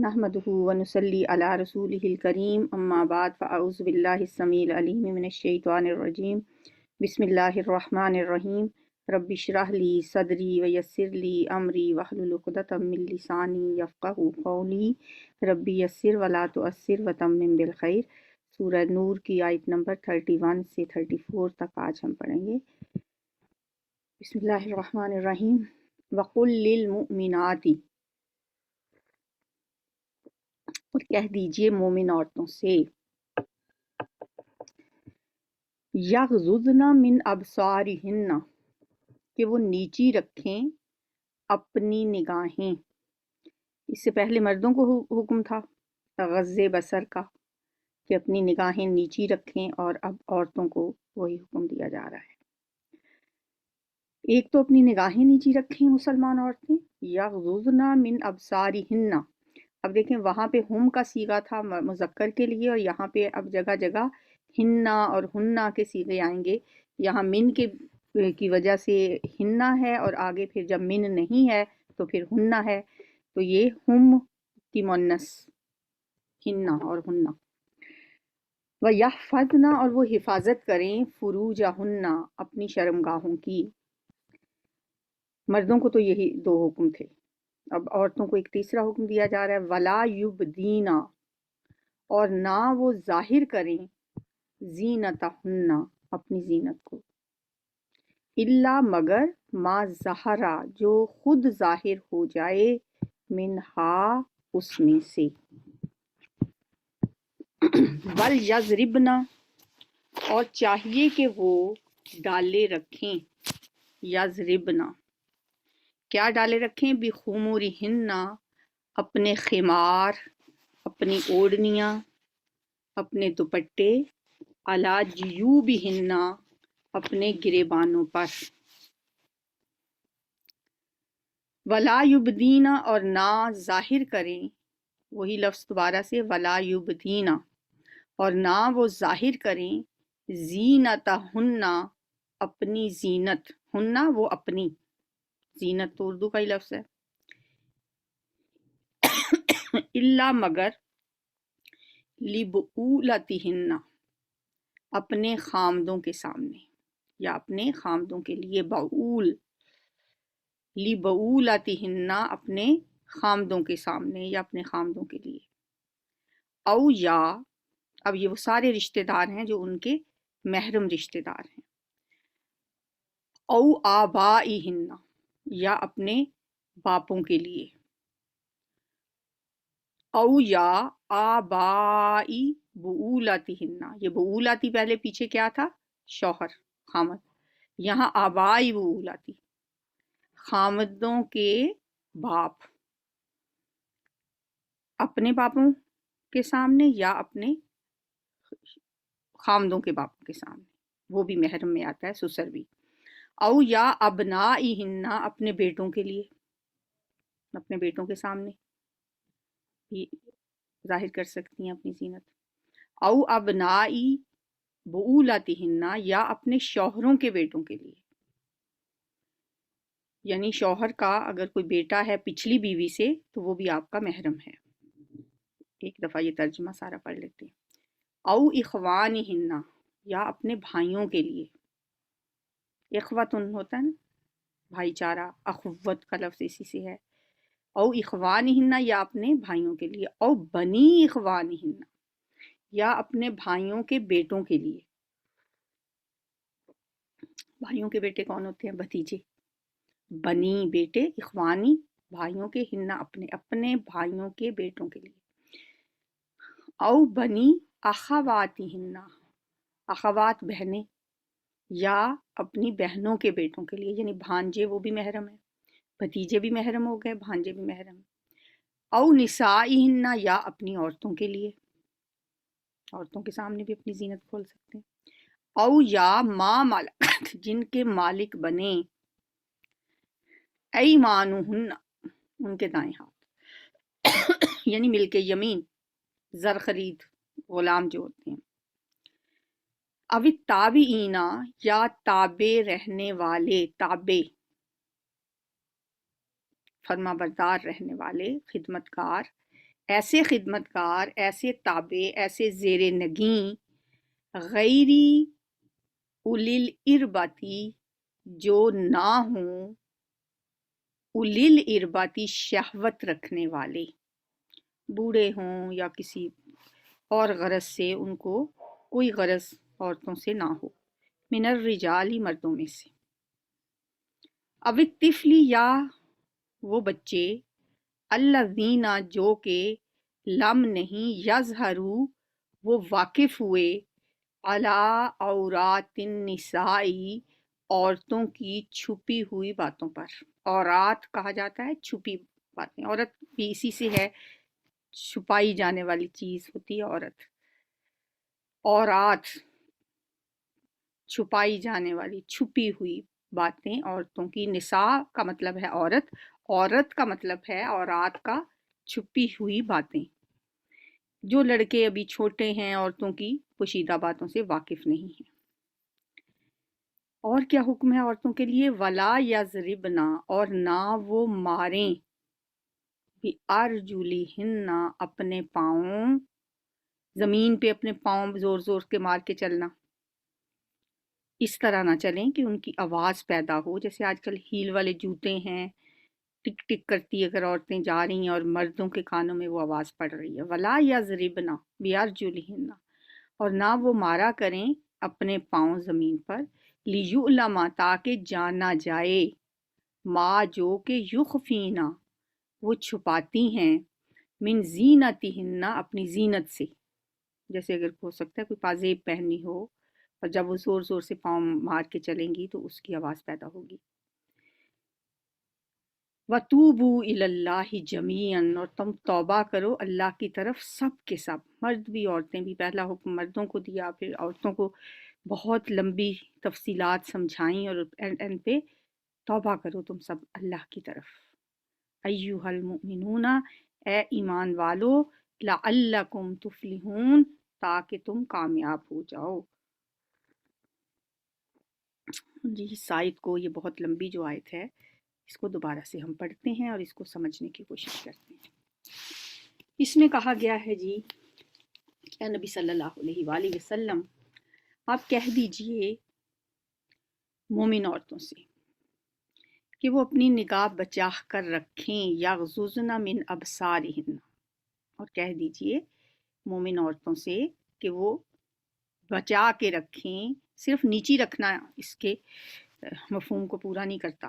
नहमदुहु व नुसल्ली अला रसूलिहिल करीम अम्मा बाद फ़अऊज़ु बिल्लाहि स्समीइल अलीम मिनश शैतानिर रजीम बिस्मिल्लाहिर रहमानिर रहीम रब्बि इश्रह ली सदरी व यस्सिर ली अमरी वहलुल उक़दतम मिन लिसानी यफ़क़हू क़ौली रब्बि यस्सिर व ला तुअस्सिर व तम्मिम बिल खैर। सूरह नूर की आयत नंबर 31 से 34 तक आज हम पढ़ेंगे। बिस्मिल्लाहिर रहमानिर रहीम वक़ुल लिल मुमिनाती, और कह दीजिए मोमिन औरतों से, यग़ज़ुज़ना मिन अबसारिहिन्ना, कि वो नीची रखें अपनी निगाहें। इससे पहले मर्दों को हुक्म था ग़ज़्ज़े बसर का कि अपनी निगाहें नीची रखें, और अब औरतों को वही हुक्म दिया जा रहा है। एक तो अपनी निगाहें नीची रखें मुसलमान औरतें, यग़ज़ुज़ना मिन अबसारिहिन्ना। अब देखें वहाँ पे हुम का सीगा था मुज़क्कर के लिए, और यहाँ पे अब जगह जगह हिन्ना और हुन्ना के सीगे आएंगे। यहाँ मिन के की वजह से हिन्ना है, और आगे फिर जब मिन नहीं है तो फिर हुन्ना है। तो ये हुम की मुन्नस हिन्ना और हुन्ना। व यहफ़ज़ना, और वो हिफाजत करें फ़ुरूजहुन्ना, अपनी शर्मगाहों की। मर्दों को तो यही दो हुक्म थे, अब औरतों को एक तीसरा हुक्म दिया जा रहा है, वला युबदीना, और ना वो जाहिर करें ज़ीनतहुन्ना, अपनी जीनत को, इल्ला मगर मा ज़हरा, जो खुद जाहिर हो जाए, मिनहा, उसमें से, वल यज़रिबना, और चाहिए कि वो डाले रखें, यज़रिबना, क्या डाले रखें, बिखुमुरिहिन्ना, अपने खिमार, अपनी ओढ़नियाँ, अपने दुपट्टे, अला जुयूबिहिन्ना, अपने गिरेबानों पर, वला युबदीना, और ना जाहिर करें, वही लफ्ज़ दोबारा से, वला युबदीना, और ना वो जाहिर करें, ज़ीनतहुन्ना, अपनी जीनत, हुन्ना वो अपनी, जीनत तो उर्दू का ही लफ्ज़ है, इल्ला मगर, लिबूलतिहिन्ना, अपने खामदों के सामने, या अपने खामदों के लिए, बऊल, लिबऊलतिहिन्ना, अपने खामदों के सामने या अपने खामदों के लिए। औ या, अब ये वो सारे रिश्तेदार हैं जो उनके महरम रिश्तेदार हैं। औ आबाइहिन्ना, या अपने बापों के लिए। औ या आबाई बुऊलतिहिन्ना, ये बुऊलती पहले पीछे क्या था, शौहर, खामद, यहाँ आबाई बुऊलती, खामदों के बाप, अपने बापों के सामने या अपने खामदों के बापों के सामने, वो भी महरम में आता है, सुसर भी। औ या अबनाइहिन्ना, अपने बेटों के लिए, अपने बेटों के सामने भी जाहिर कर सकती हैं अपनी जीनत। औ अबनाई बुऊलतिहिन्ना, या अपने शौहरों के बेटों के लिए, यानी शौहर का अगर कोई बेटा है पिछली बीवी से तो वो भी आपका महरम है। एक दफ़ा ये तर्जुमा सारा पढ़ लेते हैं। औ इखवानिहिन्ना, या अपने भाइयों के लिए, इखवतुन होता है ना भाईचारा, अखुव्वत का लफ्ज़ इसी से है। औ इखवानिहिन्ना, या अपने भाइयों के लिए। औ बनी इखवानिहिन्ना, या अपने भाइयों के बेटों के लिए। भाइयों के बेटे कौन होते हैं, भतीजे, बनी बेटे, इखवानी भाइयों के, हिन्ना अपने, अपने भाइयों के बेटों के लिए। औ बनी अखवातिहिन्ना, अखवात बहनें, या अपनी बहनों के बेटों के लिए, यानी भांजे वो भी महरम है, भतीजे भी महरम हो गए, भांजे भी महरम। औ निसाइहिन्ना, या अपनी औरतों के लिए, औरतों के सामने भी अपनी जीनत खोल सकते हैं। औ या माँ मालकत, जिनके मालिक बने, ऐमानुहुन्ना, उनके दाएं हाथ, यानी मिल्के यमीन, जर खरीद, गुलाम जो होते हैं। अवित ताबीना, या ताबे रहने वाले, ताबे फर्मा बरदार रहने वाले, खिदमतकार, ایسے خدمتگار، ایسے تابع، ایسے زیر نگیں، غیری الیل ارباتی، جو نہ ہوں الیل ارباتی شہوت رکھنے والے، بوڑھے ہوں یا کسی اور غرض سے ان کو کوئی غرض عورتوں سے نہ ہو، من الرجال، مردوں میں سے، او الطفل، یا وہ بچے، الذین، جو کہ لم نہیں، یظہروا، وہ واقف ہوئے، علی عورات النساء، عورتوں کی چھپی ہوئی باتوں پر۔ عورات کہا جاتا ہے چھپی باتیں، عورت بھی اسی سے ہے، چھپائی جانے والی چیز ہوتی ہے عورت۔ عورات، چھپائی جانے والی، چھپی ہوئی باتیں عورتوں کی۔ نساء کا مطلب ہے عورت، عورت کا مطلب ہے عورات کا چھپی ہوئی باتیں۔ جو لڑکے ابھی چھوٹے ہیں عورتوں کی پوشیدہ باتوں سے واقف نہیں ہیں۔ اور کیا حکم ہے عورتوں کے لیے؟ ولا یضربنا، اور نہ وہ ماریں، بِأَرْجُلِہِنَّ، اپنے پاؤں، زمین پہ اپنے پاؤں زور زور کے مار کے چلنا، اس طرح نہ چلیں کہ ان کی آواز پیدا ہو، جیسے آج کل ہیل والے جوتے ہیں، ٹک ٹک کرتی اگر عورتیں جا رہی ہیں اور مردوں کے کانوں میں وہ آواز پڑ رہی ہے۔ ولا یضربنا بِأَرْجُلِہِنَّ، اور نہ وہ مارا کریں اپنے پاؤں زمین پر، لِیُعْلَمَ، تاکہ جانا جائے، ما، جو کہ یخفینا، وہ چھپاتی ہیں، من زینتہن، اپنی زینت سے، جیسے اگر ہو سکتا ہے کوئی پازیب پہنی ہو اور جب وہ زور زور سے پاؤں مار کے چلیں گی تو اس کی آواز پیدا ہوگی۔ وَتُوبُوا إِلَى اللَّهِ جَمِيعًا، اور تم توبہ کرو اللہ کی طرف سب کے سب، مرد بھی عورتیں بھی۔ پہلا حکم مردوں کو دیا، پھر عورتوں کو بہت لمبی تفصیلات سمجھائیں، اور اینڈ پہ توبہ کرو تم سب اللہ کی طرف۔ ایھا المؤمنون، اے ایمان والو، لعلکم تفلحون، تاکہ تم کامیاب ہو جاؤ۔ جی اس آیت کو، یہ بہت لمبی جو آیت ہے، اس کو دوبارہ سے ہم پڑھتے ہیں اور اس کو سمجھنے کی کوشش کرتے ہیں۔ اس میں کہا گیا ہے جی، اے نبی صلی اللہ علیہ وآلہ وسلم، آپ کہہ دیجئے مومن عورتوں سے کہ وہ اپنی نگاہ بچا کر رکھیں، یغضضن من ابصارہن، اور کہہ دیجئے مومن عورتوں سے کہ وہ بچا کے رکھیں، صرف نیچی رکھنا اس کے مفہوم کو پورا نہیں کرتا،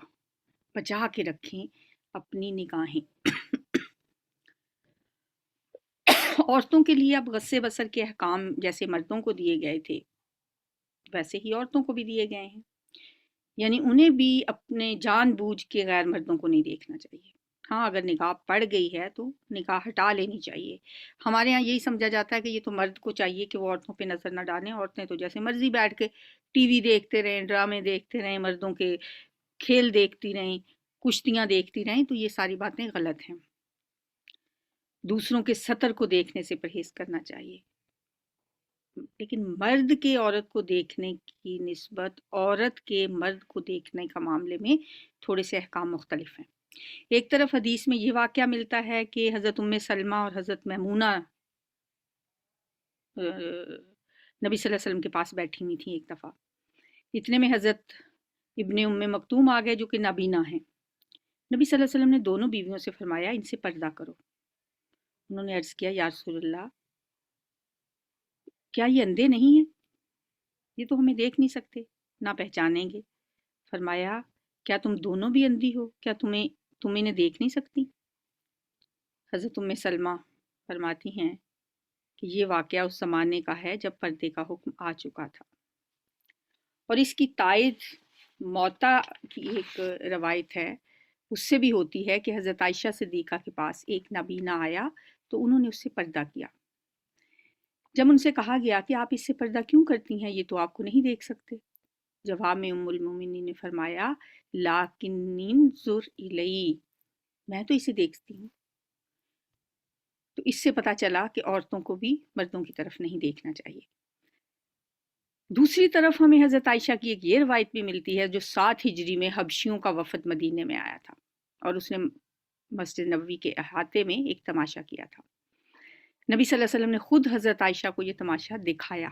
بچا کے رکھیں اپنی نگاہیں۔ عورتوں کے لیے اب غصے بصر کے احکام جیسے مردوں کو دیے گئے تھے ویسے ہی عورتوں کو بھی دیے گئے ہیں، یعنی انہیں بھی اپنے جان بوجھ کے غیر مردوں کو نہیں دیکھنا چاہیے۔ ہاں اگر نگاہ پڑ گئی ہے تو نگاہ ہٹا لینی چاہیے۔ ہمارے ہاں یہی سمجھا جاتا ہے کہ یہ تو مرد کو چاہیے کہ وہ عورتوں پہ نظر نہ ڈالیں، عورتیں تو جیسے مرضی بیٹھ کے ٹی وی دیکھتے رہیں، ڈرامے دیکھتے رہیں، مردوں کے کھیل دیکھتی رہیں، کشتیاں دیکھتی رہیں، تو یہ ساری باتیں غلط ہیں۔ دوسروں کے سطر کو دیکھنے سے پرہیز کرنا چاہیے، لیکن مرد کے عورت کو دیکھنے کی نسبت عورت کے مرد کو دیکھنے کا معاملے میں تھوڑے سے احکام مختلف ہیں۔ ایک طرف حدیث میں یہ واقعہ ملتا ہے کہ حضرت ام سلمہ اور حضرت میمونہ نبی صلی اللہ علیہ وسلم کے پاس بیٹھی ہوئی تھیں ایک دفعہ، اتنے میں حضرت ابن ام مکتوم آ گئے جو کہ نابینا ہیں۔ نبی صلی اللہ علیہ وسلم نے دونوں بیویوں سے فرمایا ان سے پردہ کرو۔ انہوں نے عرض کیا یا رسول اللہ، کیا یہ اندھے نہیں ہیں؟ یہ تو ہمیں دیکھ نہیں سکتے، نہ پہچانیں گے۔ فرمایا کیا تم دونوں بھی اندھی ہو؟ کیا تم انہیں دیکھ نہیں سکتی؟ حضرت ام سلمہ فرماتی ہیں کہ یہ واقعہ اس زمانے کا ہے جب پردے کا حکم آ چکا تھا، اور اس کی تائید موطا کی ایک روایت ہے، اس سے بھی ہوتی ہے کہ حضرت عائشہ صدیقہ کے پاس ایک نابینا آیا تو انہوں نے اس سے پردہ کیا۔ جب ان سے کہا گیا کہ آپ اس سے پردہ کیوں کرتی ہیں، یہ تو آپ کو نہیں دیکھ سکتے، جواب میں ام المومنین نے فرمایا لاکنی انظر الی، میں تو اسے دیکھتی ہوں۔ تو اس سے پتہ چلا کہ عورتوں کو بھی مردوں کی طرف نہیں دیکھنا چاہیے۔ دوسری طرف ہمیں حضرت عائشہ کی ایک یہ روایت بھی ملتی ہے جو 7 ہجری میں حبشیوں کا وفد مدینے میں آیا تھا اور اس نے مسجد نبوی کے احاطے میں ایک تماشا کیا تھا۔ नबी सल्लल्लाहु अलैहि वसल्लम ने खुद हज़रत आयशा को ये तमाशा दिखाया।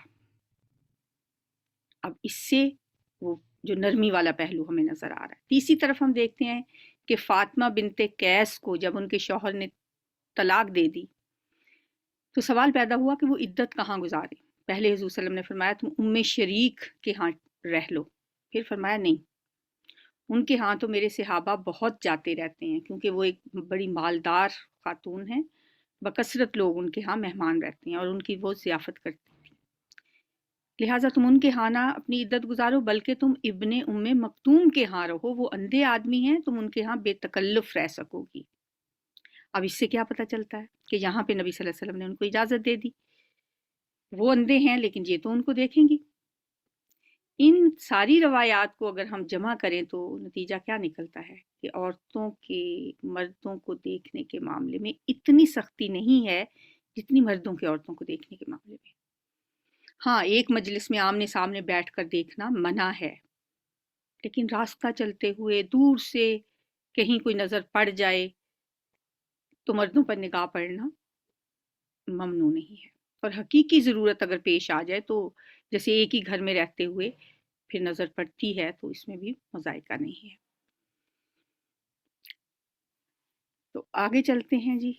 अब इससे वो जो नरमी वाला पहलू हमें नज़र आ रहा है। तीसरी तरफ हम देखते हैं कि फ़ातिमा बिनते कैस को जब उनके शौहर ने तलाक दे दी तो सवाल पैदा हुआ कि वो इद्दत कहाँ गुजारे। पहले हुज़ूर सल्लल्लाहु अलैहि वसल्लम ने फरमाया तुम उम्मे शरीक के यहाँ रह लो, फिर फरमाया नहीं, उनके यहाँ तो मेरे सहाबा बहुत जाते रहते हैं क्योंकि वो एक बड़ी मालदार खातून हैं, बकसरत लोग उनके यहाँ मेहमान रहते हैं और उनकी वो ज़ियाफ़त करती थी, लिहाजा तुम उनके यहाँ ना अपनी इद्दत गुजारो बल्कि तुम इब्ने उम्मे मक्तूम के यहाँ रहो, वो अंधे आदमी हैं, तुम उनके यहाँ बेतकल्लुफ़ रह सकोगी। अब इससे क्या पता चलता है कि यहाँ पे नबी सल्लल्लाहु अलैहि वसल्लम ने उनको इजाज़त दे दी, वो अंधे हैं लेकिन ये तो उनको देखेंगी। इन सारी रवायात को अगर हम जमा करें तो नतीजा क्या निकलता है कि औरतों के मर्दों को देखने के मामले में इतनी सख्ती नहीं है जितनी मर्दों के औरतों को देखने के मामले में। हाँ, एक मजलिस में आमने सामने बैठकर देखना मना है, लेकिन रास्ता चलते हुए दूर से कहीं कोई नज़र पड़ जाए तो मर्दों पर निगाह पड़ना ममनू नहीं है। और हकीकी ज़रूरत अगर पेश आ जाए तो जैसे एक ही घर में रहते हुए फिर नज़र पड़ती है तो इसमें भी मज़ाइका नहीं है। तो आगे चलते हैं जी।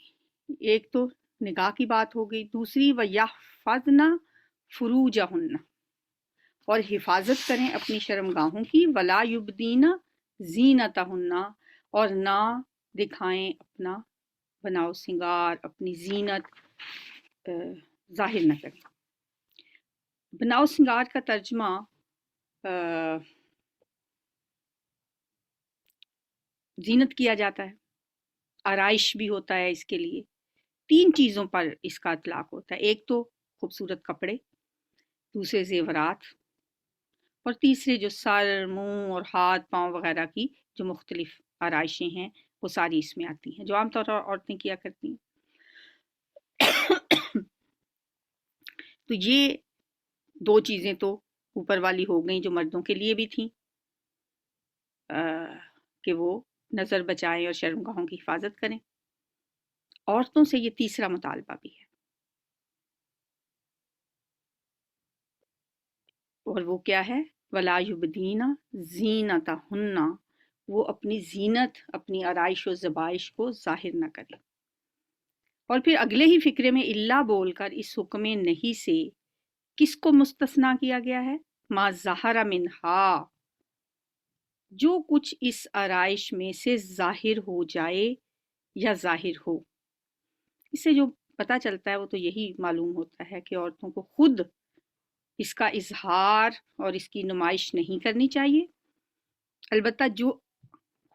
एक तो निगाह की बात हो गई, दूसरी व यहफ़ज़ना फ़ुरूजहुन्ना, और हिफाजत करें अपनी शर्मगाहों की, वला युबदीना ज़ीनतहुन्ना, और ना दिखाएं अपना बनाओ सिंगार, अपनी जीनत ज़ाहिर न करें। बनाओ सिंगार का तर्जमा जीनत किया जाता है, आराइश भी होता है इसके लिए। तीन चीज़ों पर इसका इतलाक होता है, एक तो खूबसूरत कपड़े, दूसरे ज़ेवरात, और तीसरे जो सर, मुंह और हाथ पाँव वगैरह की जो मुख्तलिफ आराइशें हैं वो सारी इसमें आती हैं, जो आमतौर पर औरतें किया करती हैं। तो ये दो चीज़ें तो ऊपर वाली हो गई जो मर्दों के लिए भी थी कि वो नज़र बचाएं और शर्मगाहों की हिफाजत करें। औरतों से ये तीसरा मुतालबा भी है, और वो क्या है, वला युबदीना ज़ीनतहुन्ना, वो अपनी जीनत, अपनी आराइश और ज़बाइश को ज़ाहिर न करें। और फिर अगले ही फिक्रे में इल्ला बोलकर इस हुक्म नहीं से किसको मुस्तस्ना किया गया है, मा ज़हरा मिनहा, जो कुछ इस आराइश में से ज़ाहिर हो जाए या ज़ाहिर हो। इससे जो पता चलता है वो तो यही मालूम होता है कि औरतों को खुद इसका इजहार और इसकी नुमाइश नहीं करनी चाहिए। अलबत्ता जो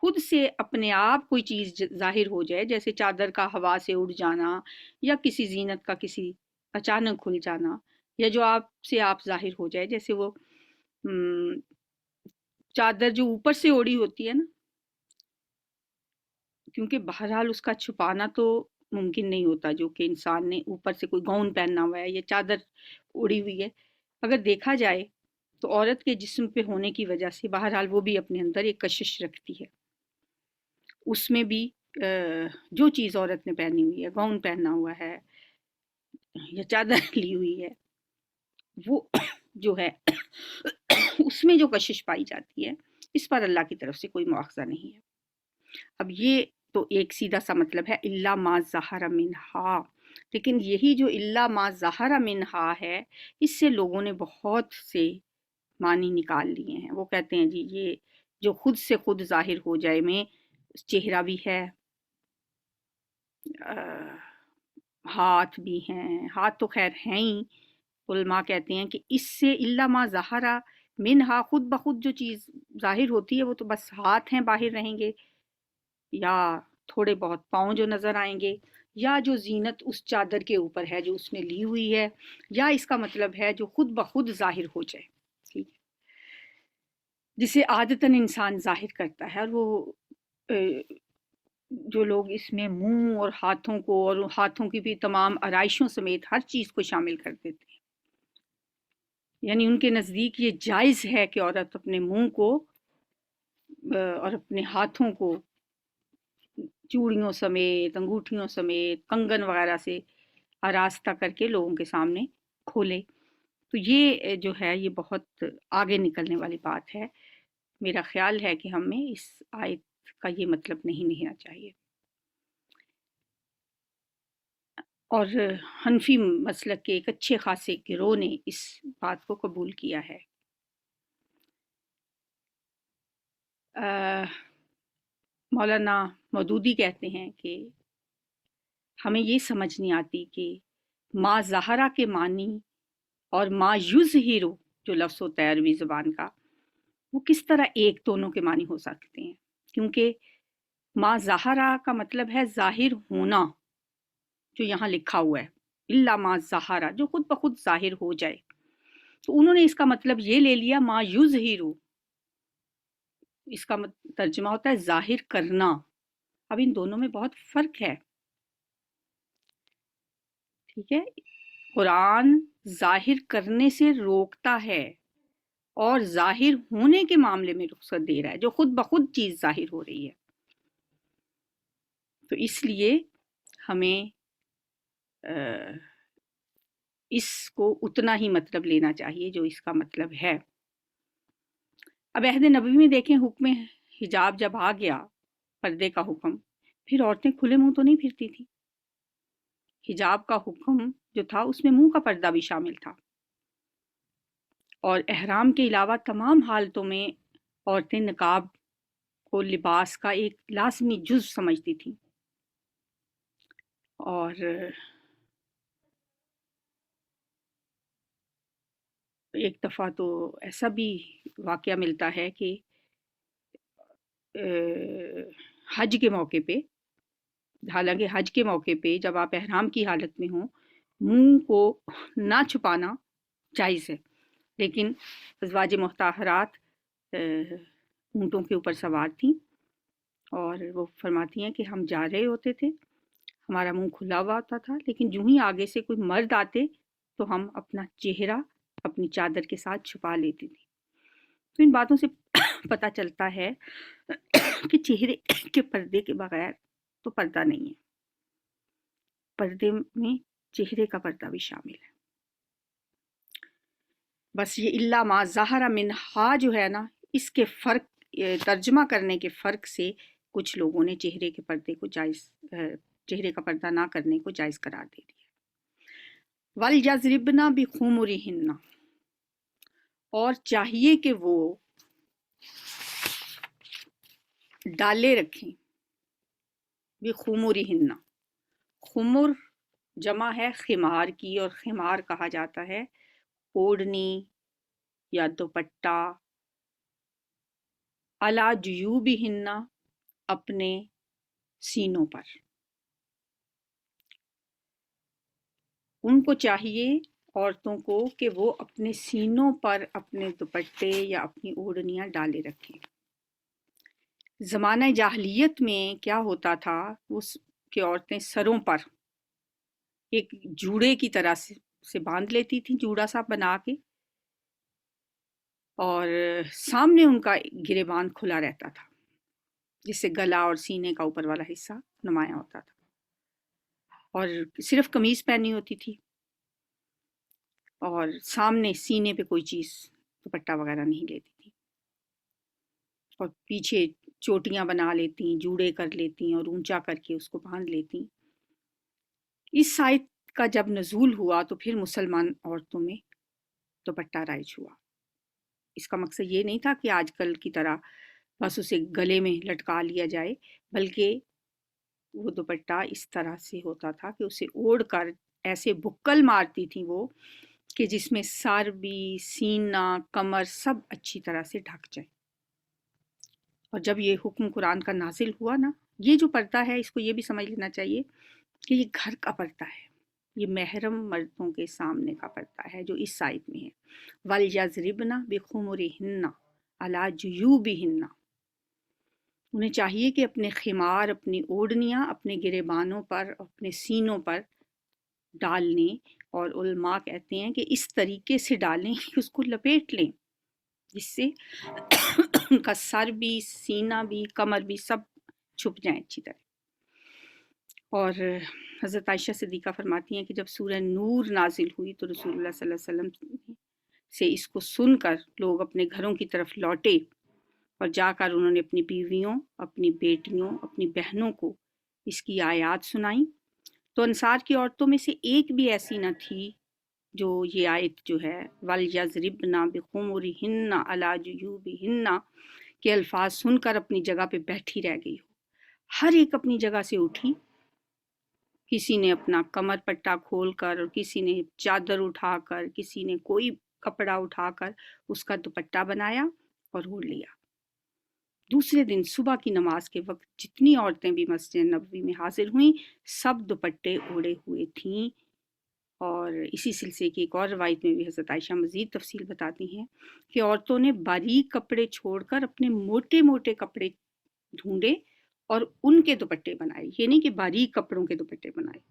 खुद से अपने आप कोई चीज़ ज़ाहिर हो जाए, जैसे चादर का हवा से उड़ जाना या किसी जीनत का किसी अचानक खुल जाना, या जो आपसे आप ज़ाहिर हो जाए, जैसे वो चादर जो ऊपर से ओढ़ी होती है ना, क्योंकि बहरहाल उसका छुपाना तो मुमकिन नहीं होता, जो कि इंसान ने ऊपर से कोई गाउन पहना हुआ है या चादर ओढ़ी हुई है, अगर देखा जाए तो औरत के जिस्म पे होने की वजह से बहरहाल वो भी अपने अंदर एक कशिश रखती है। उसमें भी जो चीज़ औरत ने पहनी हुई है, गाउन पहना हुआ है या चादर ली हुई है, वो जो है उसमें जो कशिश पाई जाती है, इस पर अल्लाह की तरफ से कोई मुआवजा नहीं है। अब ये तो एक सीधा सा मतलब है इल्ला मा ज़हरा मिनहा, लेकिन यही जो इल्ला मा ज़हरा मिनहा है, इससे लोगों ने बहुत से मानी निकाल लिए हैं। वो कहते हैं जी ये जो खुद से खुद ज़ाहिर हो जाए में चेहरा भी है, हाथ भी हैं, हाथ तो खैर हैं ही। उलमा कहते हैं कि इससे इल्ला मा ज़हरा मिनहा, खुद ब खुद जो चीज़ ज़ाहिर होती है वो तो बस हाथ हैं बाहर रहेंगे, या थोड़े बहुत पाँव जो नज़र आएंगे, या जो जीनत उस चादर के ऊपर है जो उसने ली हुई है, या इसका मतलब है जो खुद ब खुद ज़ाहिर हो जाए, ठीक है, जिसे आदतन इंसान ज़ाहिर करता है। और वो जो लोग इसमें मुंह और हाथों को और हाथों की भी तमाम आराइशों समेत हर चीज़ को शामिल कर देते हैं, यानी उनके नज़दीक ये जायज़ है कि औरत अपने मुंह को और अपने हाथों को चूड़ियों समेत, अंगूठियों समेत, कंगन वगैरह से آراستہ کر کے لوگوں کے سامنے کھولے۔ تو یہ جو ہے یہ بہت آگے نکلنے والی بات ہے۔ میرا خیال ہے کہ ہمیں اس آیت کا یہ مطلب نہیں لینا چاہیے۔ اور حنفی مسلک کے ایک اچھے خاصے گروہ نے اس بات کو قبول کیا ہے۔ مولانا مودودی کہتے ہیں کہ ہمیں یہ سمجھ نہیں آتی کہ ما ظاہرہ کے معنی اور ما یظہرو جو لفظ ہوتا ہے عربی زبان کا، وہ کس طرح ایک دونوں کے معنی ہو سکتے ہیں، کیونکہ ما ظاہرہ کا مطلب ہے ظاہر ہونا، جو یہاں لکھا ہوا ہے الا ما ظاہرہ، جو خود بخود ظاہر ہو جائے۔ تو انہوں نے اس کا مطلب یہ لے لیا ما یظہرو، اس کا ترجمہ ہوتا ہے ظاہر کرنا۔ اب ان دونوں میں بہت فرق ہے، ٹھیک ہے؟ قرآن ظاہر کرنے سے روکتا ہے اور ظاہر ہونے کے معاملے میں رخصت دے رہا ہے، جو خود بخود چیز ظاہر ہو رہی ہے۔ تو اس لیے ہمیں اس کو اتنا ہی مطلب لینا چاہیے جو اس کا مطلب ہے۔ اب عہد نبوی میں دیکھیں، حکم حجاب جب آ گیا، پردے کا حکم، پھر عورتیں کھلے منہ تو نہیں پھرتی تھیں۔ حجاب کا حکم جو تھا اس میں منہ کا پردہ بھی شامل تھا، اور احرام کے علاوہ تمام حالتوں میں عورتیں نقاب کو لباس کا ایک لازمی جز سمجھتی تھیں۔ اور ایک دفعہ تو ایسا بھی واقعہ ملتا ہے کہ حج کے موقع پہ، حالانکہ حج کے موقع پہ جب آپ احرام کی حالت میں ہوں، منہ کو نہ چھپانا جائز ہے، لیکن ازواج مطہرات اونٹوں کے اوپر سوار تھیں، اور وہ فرماتی ہیں کہ ہم جا رہے ہوتے تھے، ہمارا منہ کھلا ہوا ہوتا تھا، لیکن جو ہی آگے سے کوئی مرد آتے تو ہم اپنا چہرہ اپنی چادر کے ساتھ چھپا لیتی تھی۔ تو ان باتوں سے پتہ چلتا ہے کہ چہرے کے پردے کے بغیر تو پردہ نہیں ہے، پردے میں چہرے کا پردہ بھی شامل ہے۔ بس یہ الا ما ظاہر منہا جو ہے نا، اس کے فرق ترجمہ کرنے کے فرق سے کچھ لوگوں نے چہرے کے پردے کو جائز، چہرے کا پردہ نہ کرنے کو جائز قرار دے دیا۔ وَلْيَضْرِبْنَ بِخُمُرِهِنَّ، اور چاہیے کہ وہ ڈالے رکھیں، بِخُمُرِهِنَّ، خمر جمع ہے خمار کی، اور خمار کہا جاتا ہے اوڑھنی یا دوپٹہ، عَلَى جُیوبِهِنَّ، اپنے سینوں پر۔ ان کو چاہیے عورتوں کو کہ وہ اپنے سینوں پر اپنے دوپٹے یا اپنی اوڑھنیاں ڈالے رکھیں۔ زمانہ جاہلیت میں کیا ہوتا تھا، اس کہ عورتیں سروں پر ایک جوڑے کی طرح سے باندھ لیتی تھیں، جوڑا سا بنا کے، اور سامنے ان کا گریبان کھلا رہتا تھا، جس سے گلا اور سینے کا اوپر والا حصہ نمایاں ہوتا تھا، اور صرف قمیض پہنی ہوتی تھی، اور سامنے سینے پہ کوئی چیز دوپٹہ وغیرہ نہیں لیتی تھی، اور پیچھے چوٹیاں بنا لیتی، جوڑے کر لیتی اور اونچا کر کے اس کو باندھ لیتی۔ اس آیت کا جب نزول ہوا تو پھر مسلمان عورتوں میں دوپٹہ رائج ہوا۔ اس کا مقصد یہ نہیں تھا کہ آج کل کی طرح بس اسے گلے میں لٹکا لیا جائے، بلکہ وہ دوپٹہ اس طرح سے ہوتا تھا کہ اسے اوڑھ کر ایسے بکل مارتی تھیں وہ، کہ جس میں سر بھی، سینہ، کمر سب اچھی طرح سے ڈھک جائے۔ اور جب یہ حکم قرآن کا نازل ہوا نا، یہ جو پردہ ہے اس کو یہ بھی سمجھ لینا چاہیے کہ یہ گھر کا پردہ ہے، یہ محرم مردوں کے سامنے کا پردہ ہے جو اس آیت میں ہے۔ وَلْيَضْرِبْنَ بِخُمُرِهِنَّ عَلَى جُیوبِهِنَّ، انہیں چاہیے کہ اپنے خمار، اپنی اوڑھنیاں اپنے گریبانوں پر، اپنے سینوں پر ڈال لیں، اور علماء کہتے ہیں کہ اس طریقے سے ڈالیں کہ اس کو لپیٹ لیں، جس سے ان کا سر بھی، سینہ بھی، کمر بھی سب چھپ جائیں اچھی طرح۔ اور हज़रत आयशा सिद्दीक़ा फरमाती हैं कि जब सूरह नूर नाजिल हुई तो रसूलुल्लाह सल्लल्लाहु अलैहि वसल्लम से इसको सुनकर लोग अपने घरों की तरफ लौटे और जाकर उन्होंने अपनी बीवियों, अपनी बेटियों, अपनी बहनों को इसकी आयत सुनाई। तो अंसार की औरतों में से एक भी ऐसी न थी जो ये आयत जो है वल यज़रिबना बिखुमुरिहिन्ना अला जुयूबिहिन्ना के अल्फाज सुनकर अपनी जगह पे बैठी रह गई हो। हर एक अपनी जगह से उठी, किसी ने अपना कमर पट्टा खोलकर और किसी ने चादर उठाकर, किसी ने कोई कपड़ा उठाकर उसका दुपट्टा बनाया और ओढ़ लिया। दूसरे दिन सुबह की नमाज के वक्त जितनी औरतें भी मस्जिद नबवी में हाजिर हुईं, सब दुपट्टे ओढ़े हुए थीं। और इसी सिलसिले की एक और रवायत में भी हज़रत आयशा मज़ीद तफसील बताती हैं कि औरतों ने बारीक कपड़े छोड़कर अपने मोटे मोटे कपड़े ढूंढे और उनके दुपट्टे बनाए। ये नहीं कि बारीक कपड़ों के दुपट्टे बनाए।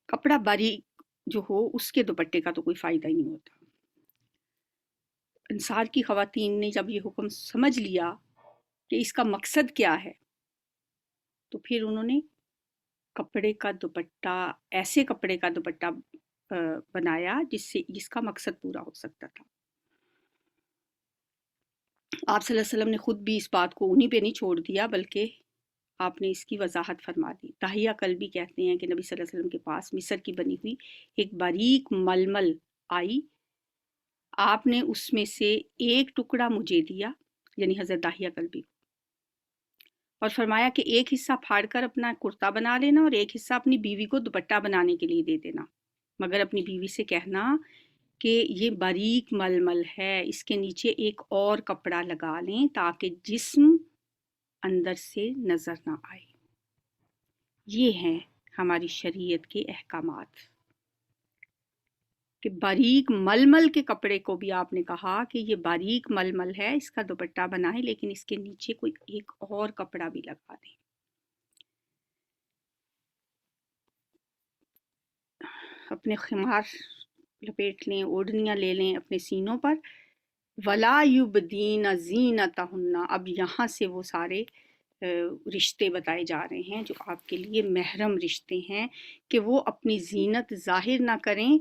कपड़ा बारीक जो हो उसके दुपट्टे का तो कोई फ़ायदा ही नहीं होता। अंसार की ख़वातीन ने जब ये हुक्म समझ लिया कि इसका मकसद क्या है, तो फिर उन्होंने कपड़े का दुपट्टा, ऐसे कपड़े का दुपट्टा बनाया जिसका मकसद पूरा हो सकता था। आप सल्लल्लाहु अलैहि वसल्लम ने खुद भी इस बात को उन्हीं पे नहीं छोड़ दिया, बल्कि आपने इसकी वजाहत फरमा दी। दाहिया कल्बी कहते हैं कि नबी सल्लल्लाहु अलैहि वसल्लम के पास मिस्र की बनी हुई एक बारीक मलमल आई, आपने उसमें से एक टुकड़ा मुझे दिया, यानी हज़रत दाहिया कल्बी, और फरमाया कि एक हिस्सा फाड़कर अपना कुर्ता बना लेना और एक हिस्सा अपनी बीवी को दुपट्टा बनाने के लिए दे देना, मगर अपनी बीवी से कहना कि ये बारीक मलमल है, इसके नीचे एक और कपड़ा लगा लें ताकि जिस्म अंदर से नज़र ना आए। ये हैं हमारी शरीयत के अहकामात कि बारीक मलमल के कपड़े को भी आपने कहा कि ये बारीक मलमल है, इसका दुपट्टा बनाएं, लेकिन इसके नीचे कोई एक और कपड़ा भी लगा दें। अपने खिमार लपेट लें, ओढ़नियाँ ले लें अपने सीनों पर। वला युबदीन ज़ीनतहुन्ना, अब यहाँ से वो सारे रिश्ते बताए जा रहे हैं जो आपके लिए महरम रिश्ते हैं कि वो अपनी जीनत जाहिर ना करें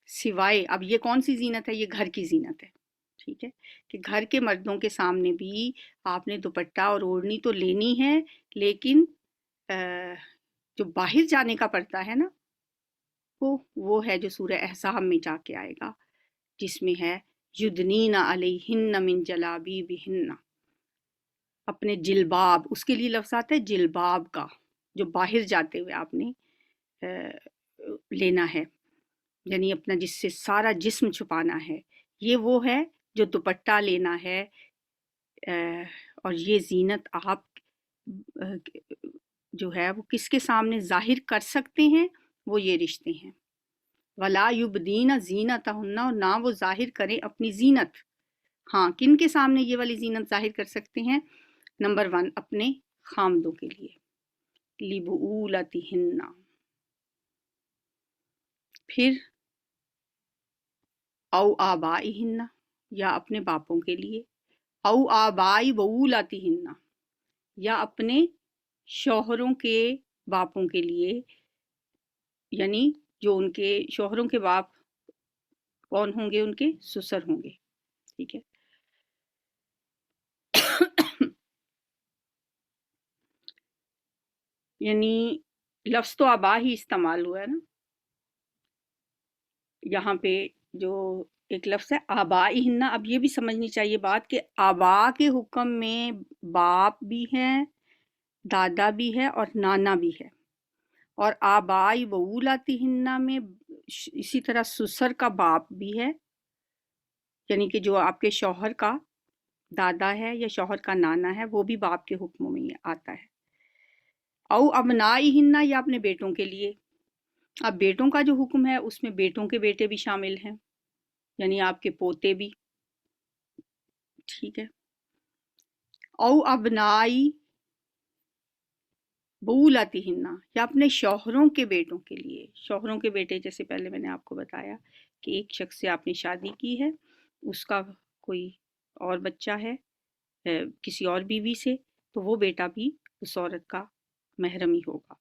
सिवाय, अब ये कौन सी जीनत है, ये घर की जीनत है, ठीक है, कि घर के मर्दों के सामने भी आपने दुपट्टा और ओढ़नी तो लेनी है, लेकिन जो बाहर जाने का पड़ता है ना, वो है जो सूरह अहज़ाब में जाके आएगा, जिसमें है युदनीना अलैहिन्ना मिन जलाबीबिहिन्ना, अपने जिलबाब, उसके लिए लफ्ज़ आता है जिलबाब का, जो बाहर जाते हुए आपने लेना है, यानी अपना जिससे सारा जिस्म छुपाना है, ये वो है जो दुपट्टा लेना है। और ये जीनत आप जो है वो किसके सामने जाहिर कर सकते हैं, वो ये रिश्ते हैं। वला युबदीना ज़ीनतहुन्ना, और ना वो जाहिर करें अपनी जीनत। हाँ, किन के सामने ये वाली जीनत जाहिर कर सकते हैं? नंबर 1, अपने खामदों के लिए, लिबुउलतिहिन्ना, फिर औ आबाइहिन्ना, या अपने बापों के लिए, औ आबाई बऊलतिहिन्ना, या अपने शौहरों के बापों के लिए, यानी जो उनके शौहरों के बाप कौन होंगे, उनके ससुर होंगे, ठीक है। यानी लफ्ज़ तो आबा ही इस्तेमाल हुआ है ना यहाँ पे, जो एक लफ्ज़ है आबाइहिन्ना। अब ये भी समझनी चाहिए बात कि आबा के हुक्म में बाप भी हैं, दादा भी है और नाना भी है, और आबाई बऊलतिहिन्ना में इसी तरह ससुर का बाप भी है, यानी कि जो आपके शौहर का दादा है या शौहर का नाना है, वो भी बाप के हुक्मों में आता है। औ अबनाइहिन्ना, या अपने बेटों के लिए। अब बेटों का जो हुक्म है उसमें बेटों के बेटे भी शामिल हैं, यानी आपके पोते भी, ठीक है। औ अबनाई बऊलतिहिन्ना, या अपने शौहरों के बेटों के लिए। शौहरों के बेटे, जैसे पहले मैंने आपको बताया कि एक शख्स से आपने शादी की है, उसका कोई और बच्चा है किसी और बीवी से, तो वो बेटा भी उस औरत का महरम ही होगा।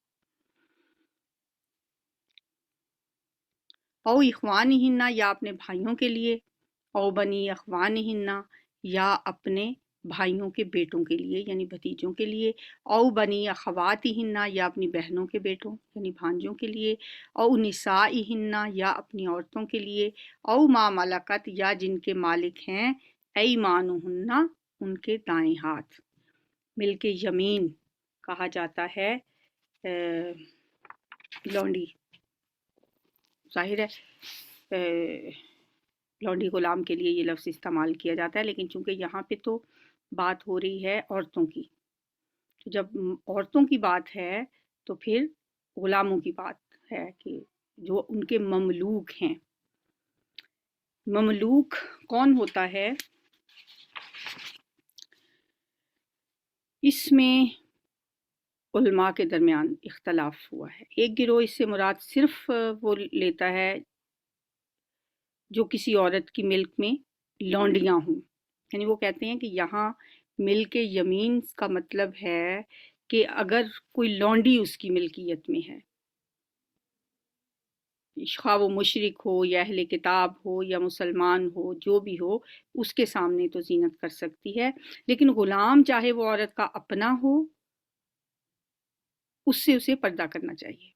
औ इख्वानिहिन्ना, या अपने भाइयों के लिए, औ बनी अख्वानिहिन्ना, या अपने भाइयों के बेटों के लिए यानी भतीजों के लिए, औ बनी अखवातिहिन्ना, या अपनी बहनों के बेटों यानी भांजों के लिए, औ निसाइहिन्ना, या अपनी औरतों के लिए, औ मा मलकत, या जिनके मालिक हैं ऐमानुहुन्ना, उनके दाएं हाथ। मिल्के यमीन कहा जाता है लौंडी, जाहिर है लौंडी गुलाम के लिए ये लफ्ज़ इस्तेमाल किया जाता है, लेकिन चूंकि यहाँ पे तो बात हो रही है औरतों की, तो जब औरतों की बात है तो फिर गुलामों की बात है कि जो उनके ममलूक हैं। ममलूक कौन होता है, इसमें उलमा के दरमियान इख्तलाफ हुआ है। एक गिरोह इससे मुराद सिर्फ वो लेता है जो किसी औरत की मिल्क में लौंडियाँ हों, यानी वो कहते हैं कि यहाँ मिल्क यमीन का मतलब है कि अगर कोई लौंडी उसकी मिल्कियत में है, ख्वाह वो मुशरिक हो या अहले किताब हो या मुसलमान हो, जो भी हो, उसके सामने तो जीनत कर सकती है, लेकिन गुलाम चाहे वो औरत का अपना हो, उससे उसे पर्दा करना चाहिए।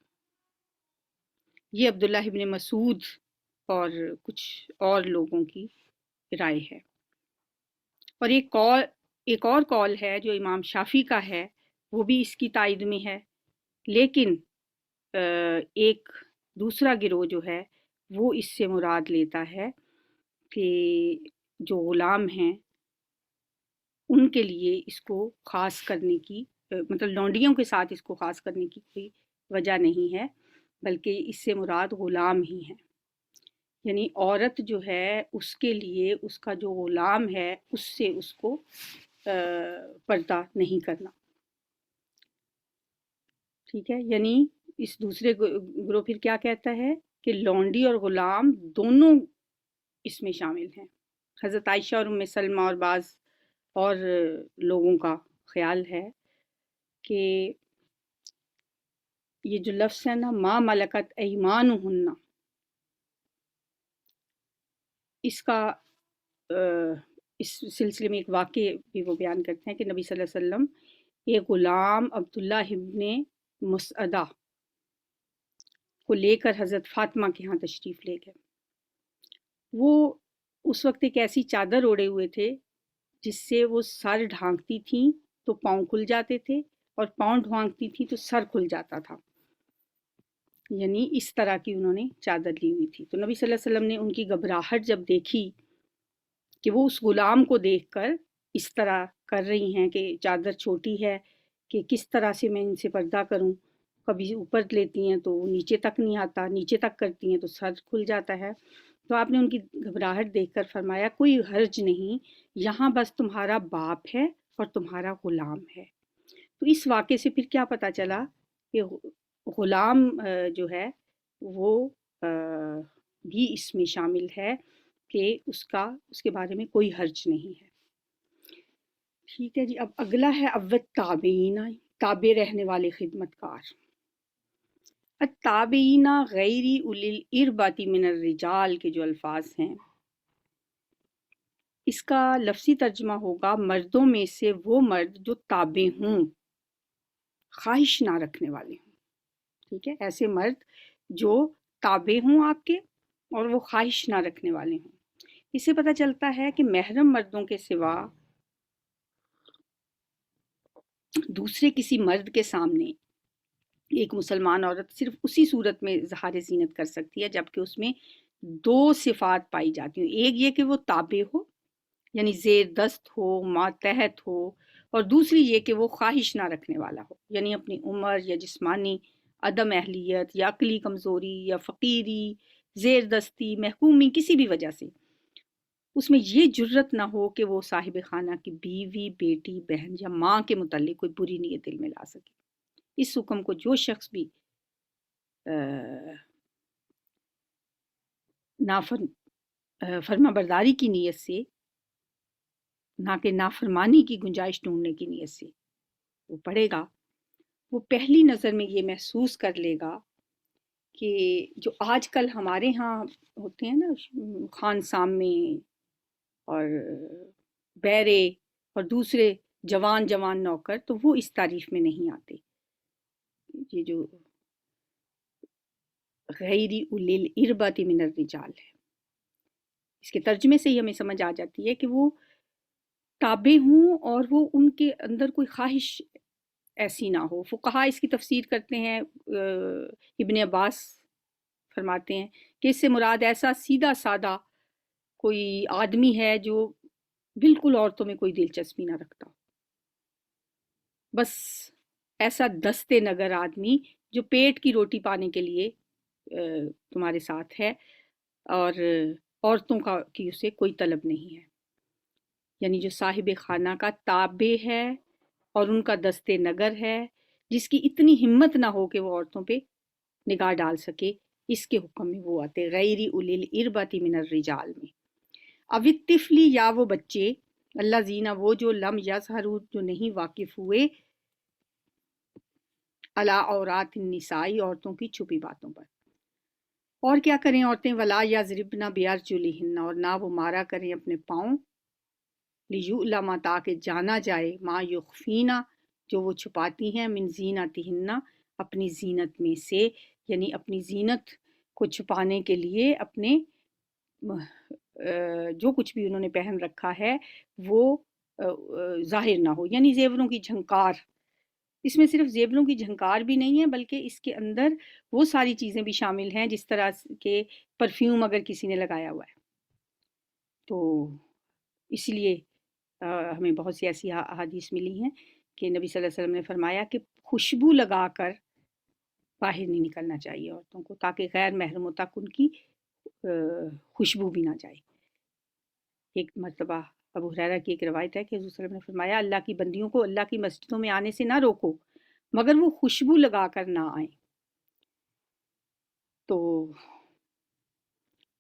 ये अब्दुल्लाह इब्न मसूद और कुछ और लोगों की राय है। और एक और कौल है जो इमाम शाफी का है, वो भी इसकी तायद में है, लेकिन एक दूसरा गिरोह जो है वो इससे मुराद लेता है कि जो गुलाम हैं उनके लिए इसको ख़ास करने की मतलब लौंडियों के साथ इसको ख़ास करने की कोई वजह नहीं है, बल्कि इससे मुराद गुलाम ही है। यानी औरत जो है उसके लिए उसका जो गुलाम है उससे उसको पर्दा नहीं करना। ठीक है, यानी इस दूसरे ग्रुप फिर क्या कहता है कि लौंडी और गुलाम दोनों इसमें शामिल हैं। हज़रत आयशा और उम्मे सलमा और बाज़ और लोगों का ख्याल है कि ये जो लफ्ज़ है ना, मा मलकत ऐमानुहुन्ना, इसका इस सिलसिले में एक वाक़या भी वो बयान करते हैं कि नबी सल्लल्लाहु अलैहि वसल्लम एक ग़ुलाम अब्दुल्ला इब्ने मुसअदा को लेकर हज़रत फ़ातिमा के यहाँ तशरीफ़ ले गए। वो उस वक्त एक ऐसी चादर ओढ़े हुए थे जिससे वो सर ढांकती थीं तो पाँव खुल जाते थे और पाँव ढांकती थीं तो सर खुल जाता था, यानी इस तरह की उन्होंने चादर ली हुई थी। तो नबी सल्लल्लाहु अलैहि वसल्लम ने उनकी घबराहट जब देखी कि वो उस गुलाम को देखकर इस तरह कर रही हैं कि चादर छोटी है कि किस तरह से मैं इनसे पर्दा करूं, कभी ऊपर लेती हैं तो नीचे तक नहीं आता, नीचे तक करती हैं तो सर खुल जाता है। तो आपने उनकी घबराहट देखकर फरमाया कोई हर्ज नहीं, यहाँ बस तुम्हारा बाप है और तुम्हारा गुलाम है। तो इस वाक़े से फिर क्या पता चला कि गुलाम जो है वो भी इसमें शामिल है कि उसके बारे में कोई हर्ज नहीं है। ठीक है जी, अब अगला है अव्वत ताबीना, ताबे रहने वाले खिदमतकार। ताबीना गैरी उलिल इरबाती मिनर रिजाल के जो अल्फाज हैं, इसका लफ्ज़ी तर्जमा होगा मर्दों में से वो मर्द जो ताबे हों, ख्वाहिश ना रखने वाले हों। ठीक है, ऐसे मर्द जो ताबे हों आपके और वो ख्वाहिश ना रखने वाले हों। इससे पता चलता है कि महरम मर्दों के सिवा दूसरे किसी मर्द के सामने एक मुसलमान औरत सिर्फ उसी सूरत में इज़हार ज़ीनत कर सकती है जबकि उसमें दो सिफात पाई जाती हैं। एक ये कि वो ताबे हो यानी ज़ेर दस्त हो, मातहत हो, और दूसरी ये कि वो ख्वाहिश ना रखने वाला हो, यानी अपनी उम्र या जिस्मानी अदम अहलियत या अकली कमज़ोरी या फ़कीरी, ज़ेर दस्ती, महकूमी किसी भी वजह से उसमें ये जुर्रत ना हो कि वो साहिब खाना की बीवी, बेटी, बहन या माँ के मुतल्लिक कोई बुरी नीयत दिल में ला सके। इस हुक्म को जो शख्स भी फर्मा बरदारी की नीयत से, ना कि नाफरमानी की गुंजाइश ढूंढने की नीयत से وہ پڑھے گا وہ پہلی نظر میں یہ محسوس کر لے گا کہ جو آج کل ہمارے ہاں ہوتے ہیں نا خان سامے اور بیرے اور دوسرے جوان جوان نوکر، تو وہ اس تعریف میں نہیں آتے. یہ جو غیری اولی الاربۃ من الرجال ہے، اس کے ترجمے سے ہی ہمیں سمجھ آ جاتی ہے کہ وہ تابع ہوں اور وہ ان کے اندر کوئی خواہش ایسی نہ ہو. فقہا اس کی تفسیر کرتے ہیں، ابن عباس فرماتے ہیں کہ اس سے مراد ایسا سیدھا سادہ کوئی آدمی ہے جو بالکل عورتوں میں کوئی دلچسپی نہ رکھتا، بس ایسا دستے نگر آدمی جو پیٹ کی روٹی پانے کے لیے تمہارے ساتھ ہے اور عورتوں کی اسے کوئی طلب نہیں ہے. یعنی جو صاحب خانہ کا تابع ہے اور ان کا دستے نگر ہے، جس کی اتنی ہمت نہ ہو کہ وہ عورتوں پہ نگاہ ڈال سکے، اس کے حکم میں وہ آتے غیری اولی الاربۃ من الرجال میں. اب الطفلی یا وہ بچے، اللہ زینہ وہ جو لم یظہروا جو نہیں واقف ہوئے، علی عورات النساء عورتوں کی چھپی باتوں پر. اور کیا کریں عورتیں؟ ولا یضربن بارجلہن اور نہ وہ مارا کریں اپنے پاؤں، لیعلم تاکہ جانا جائے، ما یخفینا جو وہ چھپاتی ہیں، من زینتہن اپنی زینت میں سے، یعنی اپنی زینت کو چھپانے کے لیے اپنے جو کچھ بھی انہوں نے پہن رکھا ہے وہ ظاہر نہ ہو. یعنی زیوروں کی جھنکار، اس میں صرف زیوروں کی جھنکار بھی نہیں ہے بلکہ اس کے اندر وہ ساری چیزیں بھی شامل ہیں، جس طرح کے پرفیوم اگر کسی نے لگایا ہوا ہے تو اس لیے ہمیں بہت سی ایسی احادیث ملی ہیں کہ نبی صلی اللہ علیہ وسلم نے فرمایا کہ خوشبو لگا کر باہر نہیں نکلنا چاہیے عورتوں کو، تاکہ غیر محرموں تک ان کی خوشبو بھی نہ جائے. ایک مرتبہ ابو ہریرہ کی ایک روایت ہے کہ حضور صلی اللہ علیہ وسلم نے فرمایا اللہ کی بندیوں کو اللہ کی مسجدوں میں آنے سے نہ روکو مگر وہ خوشبو لگا کر نہ آئیں. تو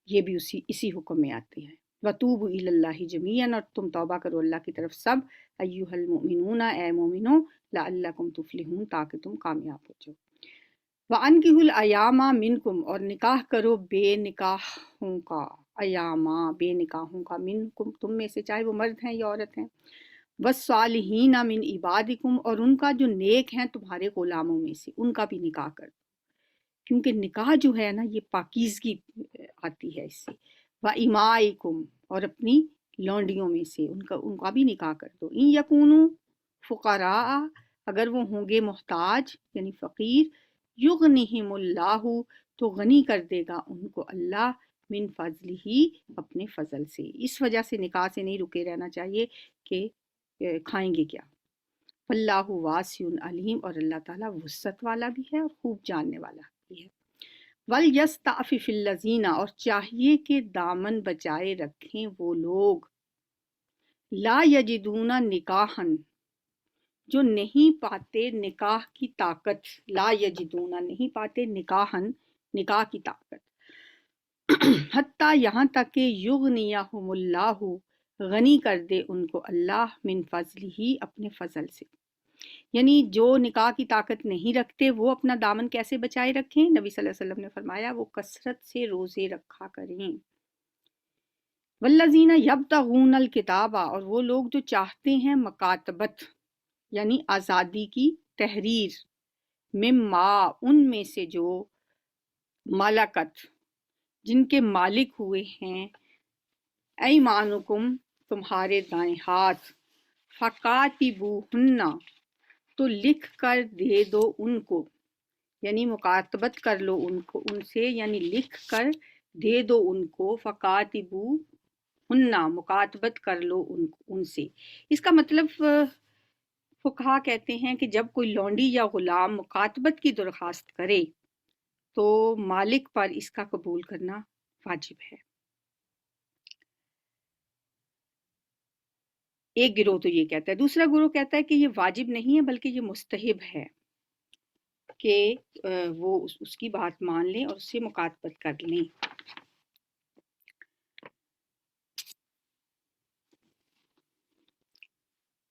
یہ بھی اسی حکم میں آتے ہیں. وَتُوبُوا إِلَى اللَّهِ جَمِيعًا اور تم توبہ کرو اللہ کی طرف سب، أَيُّهَا الْمُؤْمِنُونَ اے مومنو، لَعَلَّكُمْ تُفْلِحُونَ تاکہ تم کامیاب ہو جاؤ. وَأَنكِحُوا الْأَيَامَ مِنكُمْ اور نکاح کرو بے نکاحوں کا، ایاما بے نکاحوں کا، منکم تم میں سے، چاہے وہ مرد ہیں یا عورت ہیں، وَالصَّالِحِينَ مِنْ عِبَادِكُمْ اور ان کا جو نیک ہیں تمہارے غلاموں میں سے، ان کا بھی نکاح کر دو. کیونکہ نکاح جو ہے نا یہ پاکیزگی آتی ہے اس سے. وَإِمَائِكُمْ اور اپنی لونڈیوں میں سے ان کا بھی نکاح کر دو. إِن يَكُونُوا فقراء اگر وہ ہوں گے محتاج یعنی فقیر، یغنہم اللہ تو غنی کر دے گا ان کو اللہ، من فضلہ ہی اپنے فضل سے. اس وجہ سے نکاح سے نہیں رکے رہنا چاہیے کہ کھائیں گے کیا. واللہ واسع علیم اور اللہ تعالیٰ وسعت والا بھی ہے اور خوب جاننے والا بھی ہے. وَلْيَسْتَعْفِفِ الَّذِينَ اور چاہیے کہ دامن بچائے رکھیں وہ لوگ، لا یجدون نکاحً جو نہیں پاتے نکاح کی طاقت، لا یجدون نہیں پاتے نکاحً نکاح کی طاقت، حتیٰ یہاں تک کہ یغنیہم اللہ غنی کر دے ان کو اللہ، من فضلہ ہی اپنے فضل سے. یعنی جو نکاح کی طاقت نہیں رکھتے وہ اپنا دامن کیسے بچائے رکھیں؟ نبی صلی اللہ علیہ وسلم نے فرمایا وہ کثرت سے روزے رکھا کریں. والذین یبتغون الکتاب اور وہ لوگ جو چاہتے ہیں مکاتبت یعنی آزادی کی تحریر، مما ان میں سے جو ملکت جن کے مالک ہوئے ہیں، ایمانکم تمہارے دائیں ہاتھ، فکاتبوہن تو لکھ کر دے دو ان کو، یعنی مکاتبت کر لو ان کو ان سے، یعنی لکھ کر دے دو ان کو، فکاتبوہن مکاتبت کر لو ان سے. اس کا مطلب فقہا کہتے ہیں کہ جب کوئی لونڈی یا غلام مکاتبت کی درخواست کرے تو مالک پر اس کا قبول کرنا واجب ہے. ایک گروہ تو یہ کہتا ہے، دوسرا گروہ کہتا ہے کہ یہ واجب نہیں ہے بلکہ یہ مستحب ہے کہ وہ اس کی بات مان لیں اور اس سے مکاتبت کر لیں.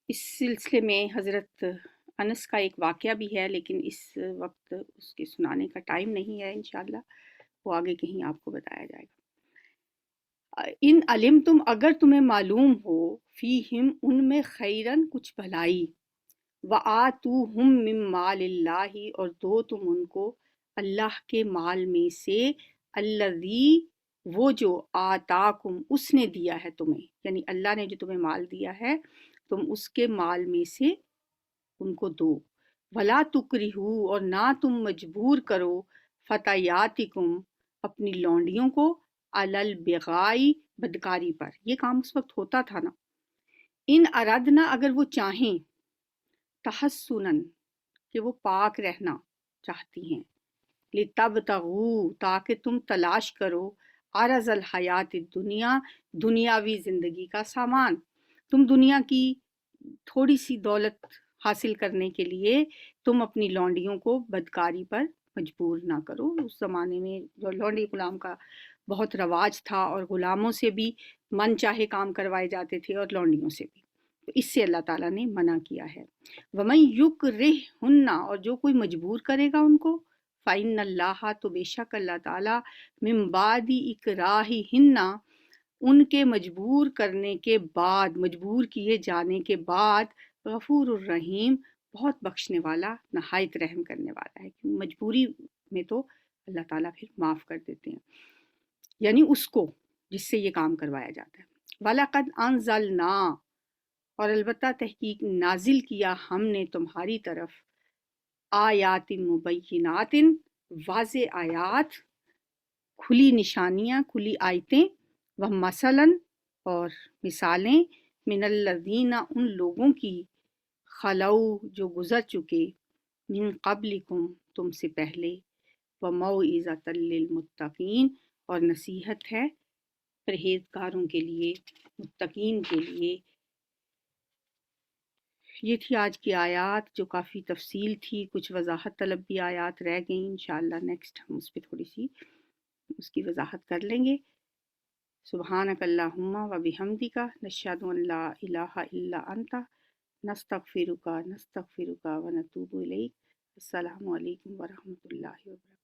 اس سلسلے میں حضرت انس کا ایک واقعہ بھی ہے، لیکن اس وقت اس کے سنانے کا ٹائم نہیں ہے، انشاءاللہ وہ آگے کہیں آپ کو بتایا جائے گا۔ ان علم تم، اگر تمہیں معلوم ہو، فیہم ان میں خیرن کچھ بھلائی، وآتوہم من مال اللہ، اور دو تم ان کو اللہ کے مال میں سے، الذی وہ جو آتاکم اس نے دیا ہے تمہیں، یعنی اللہ نے جو تمہیں مال دیا ہے تم اس کے مال میں سے ان کو دو۔ ولا تکرہو، اور نہ تم مجبور کرو، فتیاتکم اپنی لونڈیوں کو، علی البغائی بدکاری پر۔ یہ کام اس وقت ہوتا تھا نا۔ ان ارادنا، اگر وہ چاہیں، تحسنن کہ وہ پاک رہنا چاہتی ہیں، لتبتغوا تاکہ تم تلاش کرو، عرض الحیات الدنیا دنیاوی زندگی کا سامان، تم دنیا کی تھوڑی سی دولت حاصل کرنے کے لیے تم اپنی لونڈیوں کو بدکاری پر مجبور نہ کرو۔ اس زمانے میں جو لونڈی غلام کا بہت رواج تھا، اور غلاموں سے بھی من چاہے کام کروائے جاتے تھے اور لونڈیوں سے بھی، تو اس سے اللہ تعالیٰ نے منع کیا ہے۔ وَمَن یُکرِہْہُنَّ، اور جو کوئی مجبور کرے گا ان کو، فَإِنَّ اللَّهَ تو بے شک اللہ تعالیٰ، مِن بَعْدِ إِکْرَاہِہِنَّ ان کے مجبور کرنے کے بعد، مجبور کیے جانے کے بعد، غفور الرحیم بہت بخشنے والا، نہایت رحم کرنے والا ہے۔ مجبوری میں تو اللہ تعالیٰ پھر معاف کر دیتے ہیں، یعنی اس کو جس سے یہ کام کروایا جاتا ہے۔ وَلَقَدْ أَنزَلْنَا، اور البتہ تحقیق نازل کیا ہم نے تمہاری طرف، آیات مبینات واضح آیات، کھلی نشانیاں، کھلی آیتیں، وہ مثلاً اور مثالیں، من الذین ان لوگوں کی، خلو جو گزر چکے، من قبلکم تم سے پہلے، وموعظۃ للمتقین اور نصیحت ہے پرہیزگاروں کے لیے، متقین کے لیے۔ یہ تھی آج کی آیات جو کافی تفصیل تھی، کچھ وضاحت طلب بھی آیات رہ گئیں، انشاءاللہ نیکسٹ ہم اس پہ تھوڑی سی اس کی وضاحت کر لیں گے۔ سبحانک اللہم و بحمدک، نشہد ان لا الہ الا انت، نستغفرک و نتوب الیک۔ السلام علیکم ورحمۃ اللہ وبرکاتہ۔